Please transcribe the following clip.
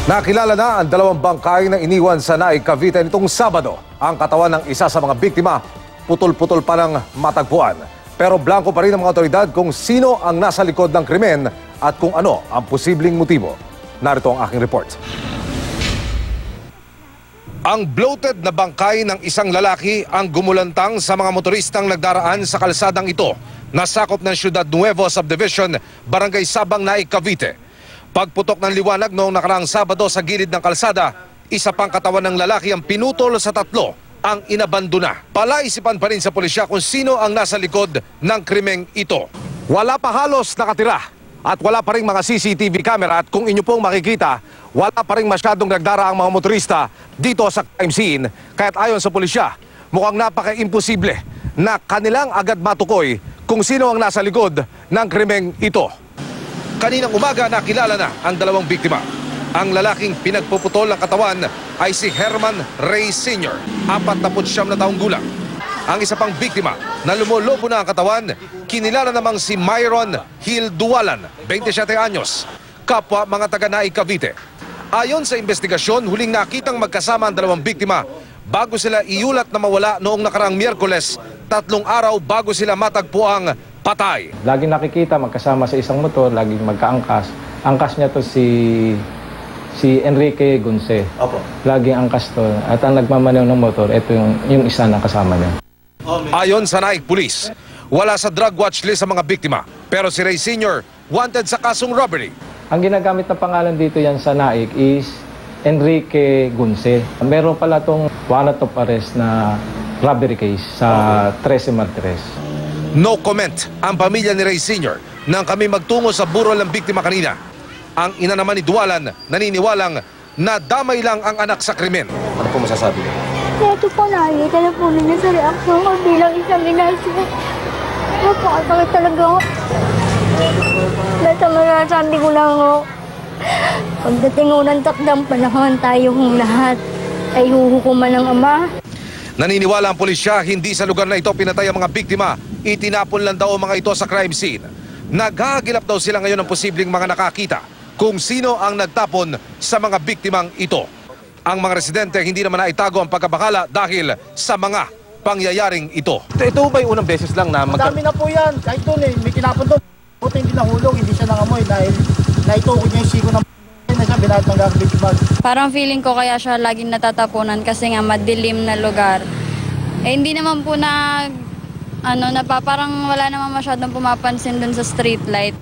Nakilala na ang dalawang bangkay na iniwan sa Naik, Cavite nitong Sabado. Ang katawan ng isa sa mga biktima, putol-putol pa lang matagpuan. Pero blanco pa rin ang mga otoridad kung sino ang nasa likod ng krimen at kung ano ang posibleng motibo. Narito ang aking report. Ang bloated na bangkay ng isang lalaki ang gumulantang sa mga motoristang nagdaraan sa kalsadang ito na sakop ng Ciudad Nuevo Subdivision, Barangay Sabang, Naik, Cavite. Pagputok ng liwanag noong nakaraang Sabado sa gilid ng kalsada, isa pang katawan ng lalaki ang pinutol sa tatlo ang inabandona. Palaisipan pa rin sa pulisya kung sino ang nasa likod ng krimeng ito. Wala pa halos nakatira at wala pa rin mga CCTV camera at kung inyo pong makikita, wala pa rin masyadong nagdara ang mga motorista dito sa crime scene. Kaya't ayon sa pulisya, mukhang napaka-imposible na kanilang agad matukoy kung sino ang nasa likod ng krimeng ito. Kaninang umaga nakilala na ang dalawang biktima. Ang lalaking pinagpuputol ng katawan ay si Herman Reyes Sr., 49 na taong gulang. Ang isa pang biktima na lumolobo na ang katawan, kinilala namang si Myron Hill Dualan, 27 anyos, kapwa mga taga Naik, Cavite. Ayon sa investigasyon, huling nakitang magkasama ang dalawang biktima bago sila iulat na mawala noong nakaraang Miyerkules, 3 araw bago sila matagpuang patay. Laging nakikita magkasama sa isang motor, laging magkaangkas. Angkas niya to si Enrique Gunse. Opo. Laging angkas to. At ang nagmamaneho ng motor, ito yung isa na kasama niya. Ayon sa Naik Police, wala sa drug watch list ang mga biktima. Pero si Reyes Sr. wanted sa kasong robbery. Ang ginagamit na pangalan dito yan sa Naik is Enrique Gunse. Meron pala itong warrant of arrest na robbery case sa 13 Martires. No comment ang pamilya ni Reyes Sr. nang kami magtungo sa burol ng biktima kanina. Ang ina naman ni Dualan naniniwalang na damay lang ang anak sa krimen. Ano po masasabi niyo? Ito po nakikita na po ninyo sa reaksyon ko bilang isang inasya. Napakasakit talaga ako. Basta masasabi ko lang ako, pagdating ko ng takdang panahon, tayong lahat ay huhukuman ng Ama. Naniniwala ang pulisya, hindi sa lugar na ito pinatay ang mga biktima. Itinapon lang daw ang mga ito sa crime scene. Naghahagilap daw sila ngayon ng posibleng mga nakakita kung sino ang nagtapon sa mga biktimang ito. Ang mga residente hindi naman naitago ang pagkabakala dahil sa mga pangyayaring ito. Ito ba yung unang beses lang na Madami na po yan. Kahit doon may tinapon doon. Buti hindi nahulog, hindi siya nangamoy dahil naitukod niya yung siko ng na siya, binahit ng garbage bag. Parang feeling ko kaya siya laging natatapunan kasi nga madilim na lugar. Hindi naman po parang wala naman masyadong pumapansin dun sa street light.